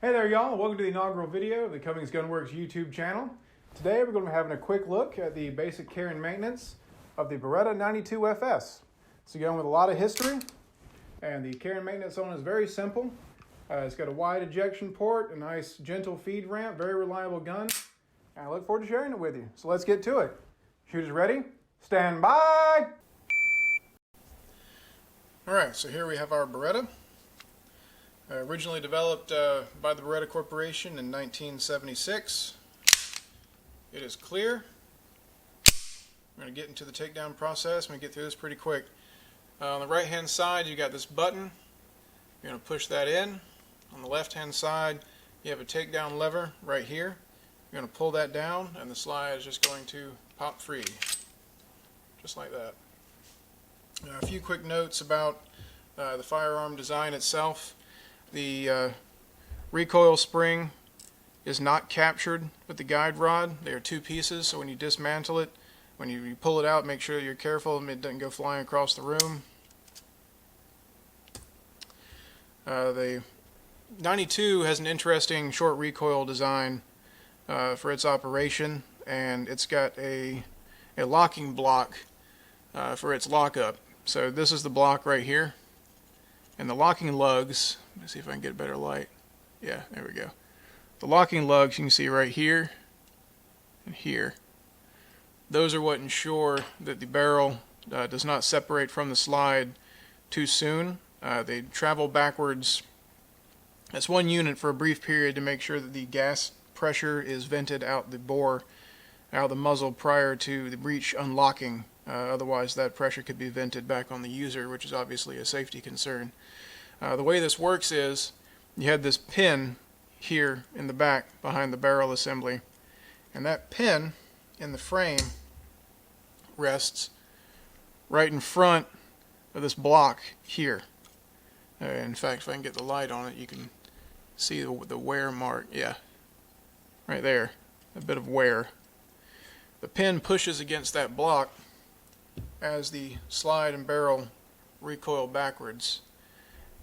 Hey there y'all, welcome to the inaugural video of the Cummings Gun Works YouTube channel. Today we're going to be having a quick look at the basic care and maintenance of the Beretta 92FS. It's a gun with a lot of history, and the care and maintenance on it is very simple. It's got a wide ejection port, a nice gentle feed ramp, very reliable gun, and I look forward to sharing it with you. So let's get to it. Shooters ready? Stand by! Alright, so here we have our Beretta. Originally developed by the Beretta Corporation in 1976. It is clear. We're going to get into the takedown process. I'm going to get through this pretty quick. On the right hand side you got this button. You're going to push that in. On the left hand side you have a takedown lever right here. You're going to pull that down and the slide is just going to pop free. Just like that. A few quick notes about the firearm design itself. The recoil spring is not captured with the guide rod. They are two pieces, so when you dismantle it, when you pull it out, make sure you're careful it doesn't go flying across the room. The 92 has an interesting short recoil design for its operation, and it's got a locking block for its lockup. So this is the block right here, and the locking lugs, let me see if I can get a better light. Yeah, there we go. The locking lugs you can see right here and here. Those are what ensure that the barrel does not separate from the slide too soon. They travel backwards. That's one unit for a brief period to make sure that the gas pressure is vented out the bore, out the muzzle prior to the breech unlocking. Otherwise that pressure could be vented back on the user, which is obviously a safety concern. The way this works is you have this pin here in the back behind the barrel assembly, and that pin in the frame rests right in front of this block here. In fact, if I can get the light on it, you can see the wear mark. Yeah, right there, a bit of wear. The pin pushes against that block as the slide and barrel recoil backwards.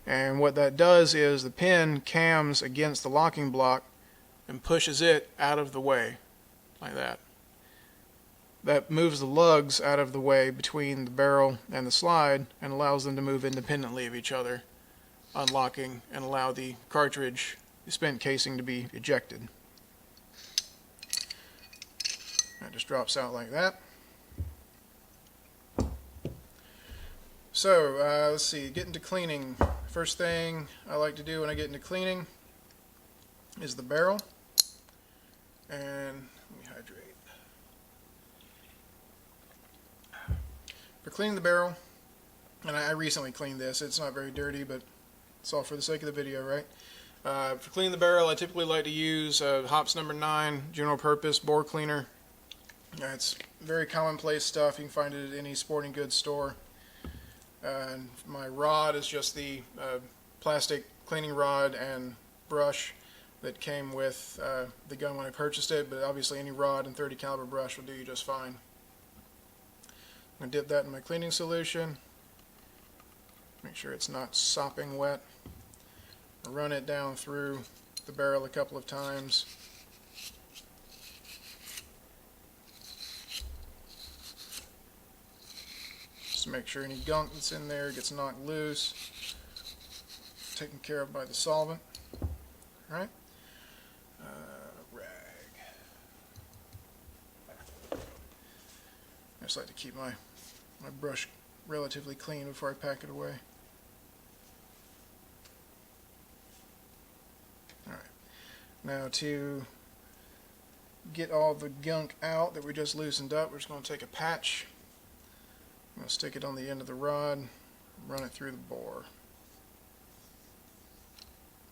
And what that does is the pin cams against the locking block and pushes it out of the way, like that. That moves the lugs out of the way between the barrel and the slide and allows them to move independently of each other, unlocking and allow the cartridge, the spent casing, to be ejected. That just drops out like that. So, let's see, get into cleaning. First thing I like to do when I get into cleaning is the barrel. And let me hydrate. For cleaning the barrel, and I recently cleaned this, it's not very dirty, but it's all for the sake of the video, right? For cleaning the barrel, I typically like to use Hops number 9 general purpose bore cleaner. It's very commonplace stuff. You can find it at any sporting goods store. And my rod is just the plastic cleaning rod and brush that came with the gun when I purchased it, but obviously any rod and .30 caliber brush will do you just fine. I'm going to dip that in my cleaning solution, make sure it's not sopping wet. Run it down through the barrel a couple of times. To make sure any gunk that's in there gets knocked loose, taken care of by the solvent. Alright, rag. I just like to keep my brush relatively clean before I pack it away. Alright, now to get all the gunk out that we just loosened up, we're just going to take a patch. I'm going to stick it on the end of the rod, run it through the bore.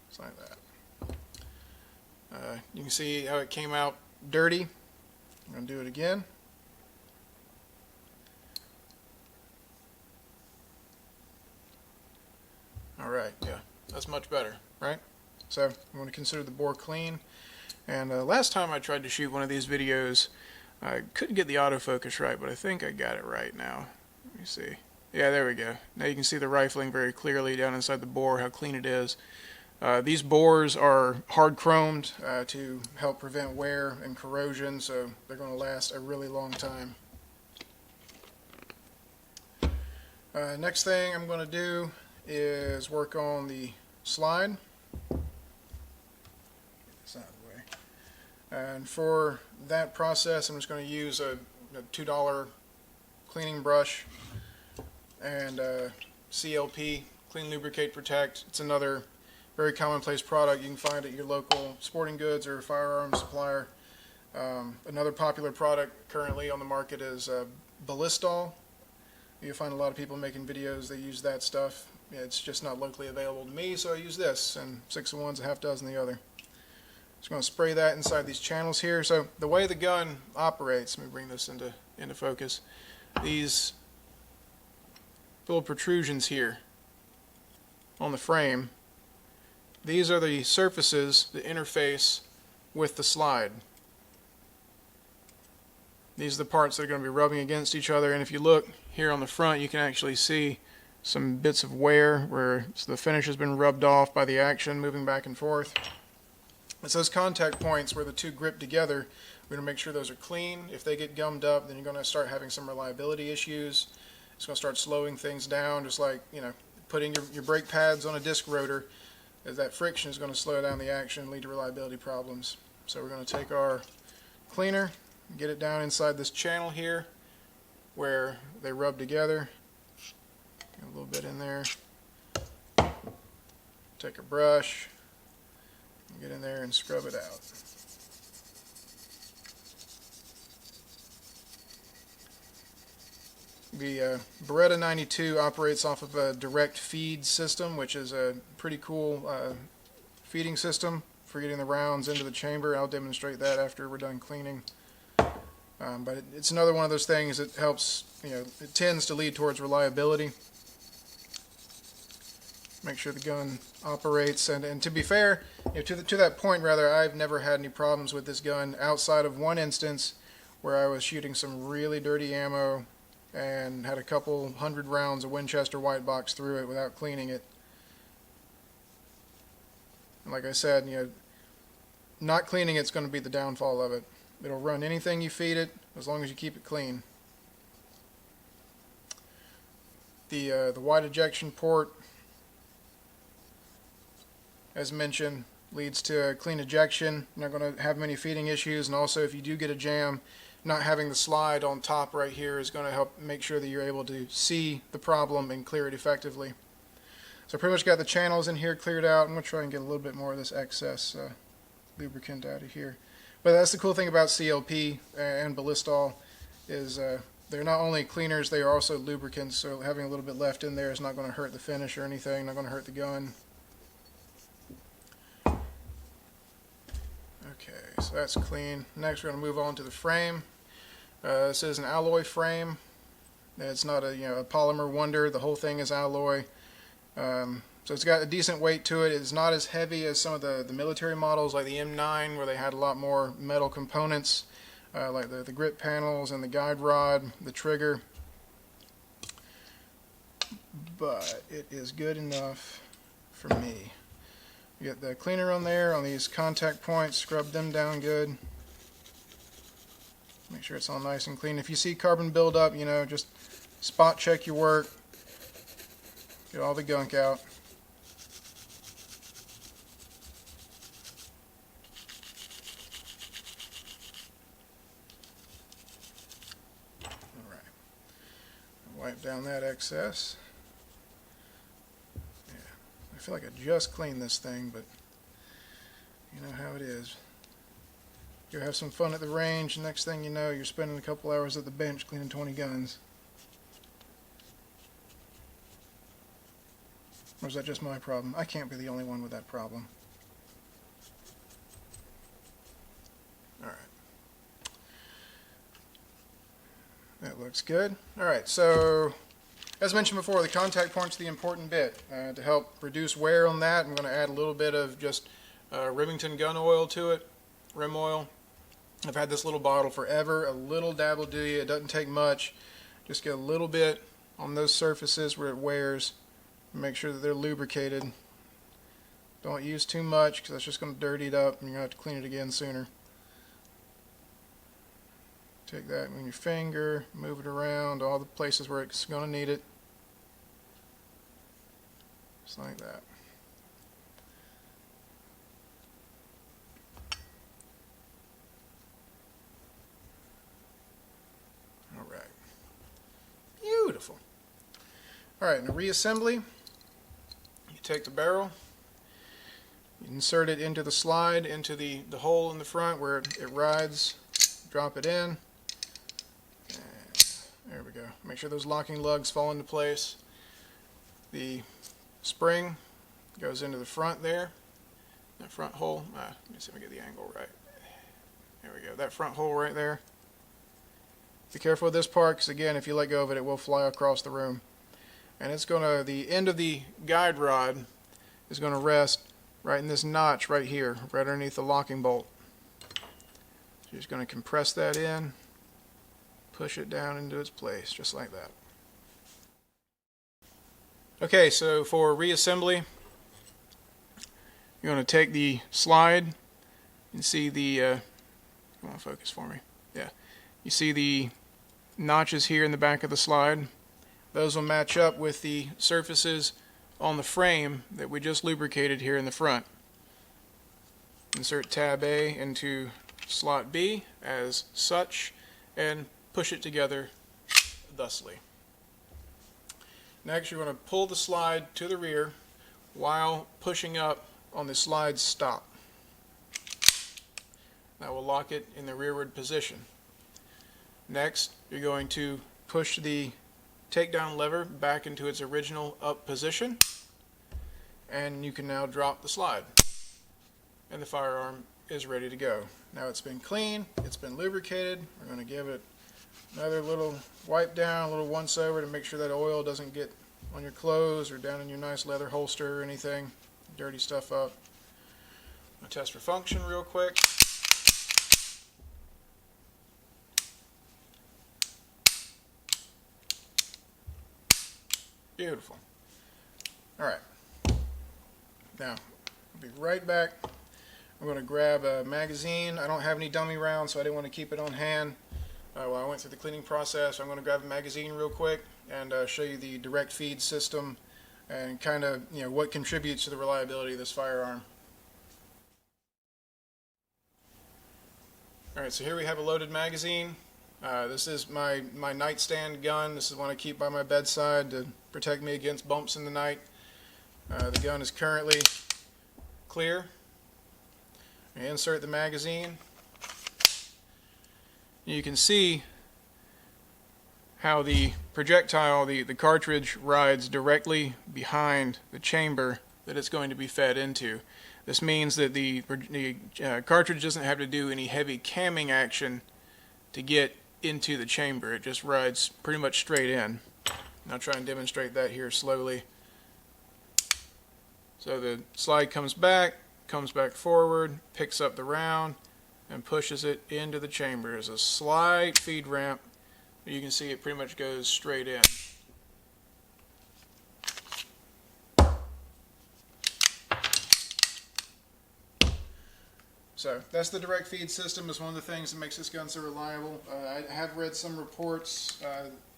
Just like that. You can see how it came out dirty. I'm going to do it again. Alright, yeah, that's much better, right? So I'm going to consider the bore clean. And last time I tried to shoot one of these videos, I couldn't get the autofocus right, but I think I got it right now. Let me see. Yeah, there we go. Now you can see the rifling very clearly down inside the bore, how clean it is. These bores are hard chromed to help prevent wear and corrosion, so they're going to last a really long time. Next thing I'm going to do is work on the slide. Get this out of the way. And for that process, I'm just going to use a $2 cleaning brush and CLP, Clean, Lubricate, Protect. It's another very commonplace product you can find at your local sporting goods or firearms supplier. Another popular product currently on the market is Ballistol. You'll find a lot of people making videos, they use that stuff. It's just not locally available to me, so I use this, and 6 of one's a half dozen the other. Just going to spray that inside these channels here. So the way the gun operates, let me bring this into focus. These little protrusions here on the frame, these are the surfaces that interface with the slide. These are the parts that are going to be rubbing against each other, and if you look here on the front, you can actually see some bits of wear where the finish has been rubbed off by the action moving back and forth. It's those contact points where the two grip together. We're going to make sure those are clean. If they get gummed up, then you're going to start having some reliability issues. It's going to start slowing things down, just like, you know, putting your brake pads on a disc rotor. That friction is going to slow down the action and lead to reliability problems. So we're going to take our cleaner, get it down inside this channel here where they rub together. Get a little bit in there. Take a brush, get in there and scrub it out. The Beretta 92 operates off of a direct feed system, which is a pretty cool feeding system for getting the rounds into the chamber. I'll demonstrate that after we're done cleaning. But it's another one of those things that helps, you know, it tends to lead towards reliability. Make sure the gun operates, and to be fair, you know, to that point rather, I've never had any problems with this gun outside of one instance where I was shooting some really dirty ammo and had a couple hundred rounds of Winchester white box through it without cleaning it. And like I said, you know, not cleaning it's going to be the downfall of it. It'll run anything you feed it as long as you keep it clean. The white ejection port, as mentioned, leads to clean ejection. You're not going to have many feeding issues, and also if you do get a jam, not having the slide on top right here is going to help make sure that you're able to see the problem and clear it effectively. So I pretty much got the channels in here cleared out. I'm going to try and get a little bit more of this excess lubricant out of here. But that's the cool thing about CLP and Ballistol is they're not only cleaners, they are also lubricants, so having a little bit left in there is not going to hurt the finish or anything, not going to hurt the gun. Okay, so that's clean. Next we're going to move on to the frame. This is an alloy frame. It's not a, you know, a polymer wonder. The whole thing is alloy. So it's got a decent weight to it. It's not as heavy as some of the military models like the M9 where they had a lot more metal components like the grip panels and the guide rod, the trigger. But it is good enough for me. You get the cleaner on there on these contact points, scrub them down good. Make sure it's all nice and clean. If you see carbon buildup, you know, just spot check your work. Get all the gunk out. Alright. Wipe down that excess. Yeah. I feel like I just cleaned this thing, but you know how it is. You'll have some fun at the range, next thing you know, you're spending a couple hours at the bench cleaning 20 guns. Or is that just my problem? I can't be the only one with that problem. Alright. That looks good. Alright, so as mentioned before, the contact point's the important bit. To help reduce wear on that, I'm going to add a little bit of just Remington gun oil to it, rim oil. I've had this little bottle forever. A little dab will do you. It doesn't take much. Just get a little bit on those surfaces where it wears. Make sure that they're lubricated. Don't use too much because that's just going to dirty it up and you're going to have to clean it again sooner. Take that with your finger, move it around all the places where it's going to need it. Just like that. Alright. Beautiful. Alright, in a reassembly, you take the barrel, you insert it into the slide, into the hole in the front where it rides, drop it in, and there we go. Make sure those locking lugs fall into place. The spring goes into the front there, that front hole. Let me see if I get the angle right. There we go, that front hole right there. Be careful with this part because again, if you let go of it, it will fly across the room. And it's gonna, the end of the guide rod is gonna rest right in this notch right here, right underneath the locking bolt. So you're just gonna compress that in, push it down into its place, just like that. Okay, so for reassembly, you're gonna take the slide and see the, come on, focus for me. Yeah, you see the notches here in the back of the slide. Those will match up with the surfaces on the frame that we just lubricated here in the front. Insert tab A into slot B as such and push it together thusly. Next, you're going to pull the slide to the rear while pushing up on the slide stop. That will lock it in the rearward position. Next, you're going to push the takedown lever back into its original up position, and you can now drop the slide, and the firearm is ready to go. Now it's been cleaned, it's been lubricated. We're going to give it another little wipe down, a little once over to make sure that oil doesn't get on your clothes or down in your nice leather holster or anything, dirty stuff up. I'm going to test for function real quick. Beautiful. Alright, now I'll be right back. I'm going to grab a magazine. I don't have any dummy rounds, so I didn't want to keep it on hand while I went through the cleaning process. I'm going to grab a magazine real quick and show you the direct feed system and kind of what contributes to the reliability of this firearm. Alright, so here we have a loaded magazine. This is my nightstand gun. This is one I keep by my bedside to protect me against bumps in the night. The gun is currently clear. I insert the magazine. You can see how the projectile, the cartridge, rides directly behind the chamber that it's going to be fed into. This means that the cartridge doesn't have to do any heavy camming action to get into the chamber. It just rides pretty much straight in. And I'll try and demonstrate that here slowly. So the slide comes back forward, picks up the round, and pushes it into the chamber. There's a slight feed ramp, but you can see it pretty much goes straight in. So that's the direct feed system. Is one of the things that makes this gun so reliable. I have read some reports,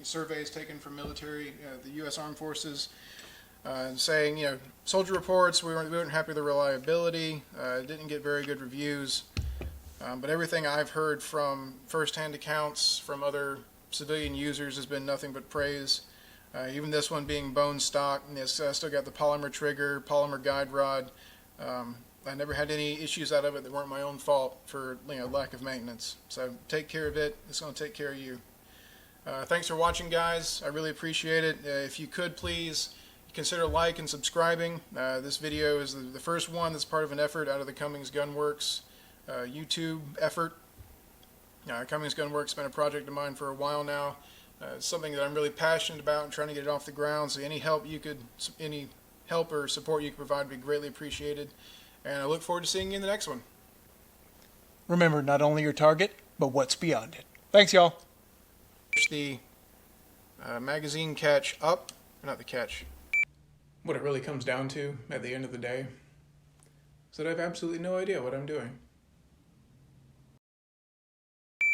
surveys taken from military, the U.S. Armed Forces, saying, soldier reports, we weren't happy with the reliability, didn't get very good reviews. But everything I've heard from first-hand accounts from other civilian users has been nothing but praise. Even this one being bone stock, and it's still got the polymer trigger, polymer guide rod. I never had any issues out of it that weren't my own fault for lack of maintenance. So take care of it. It's going to take care of you. Thanks for watching, guys. I really appreciate it. If you could please consider like and subscribing. This video is the first one that's part of an effort out of the Cummings Gun Works YouTube effort. Cummings Gun Works has been a project of mine for a while now. It's something that I'm really passionate about and trying to get it off the ground. So any help or support you could provide would be greatly appreciated. And I look forward to seeing you in the next one. Remember, not only your target, but what's beyond it. Thanks, y'all. Push the magazine catch up, not the catch. What it really comes down to at the end of the day is that I have absolutely no idea what I'm doing.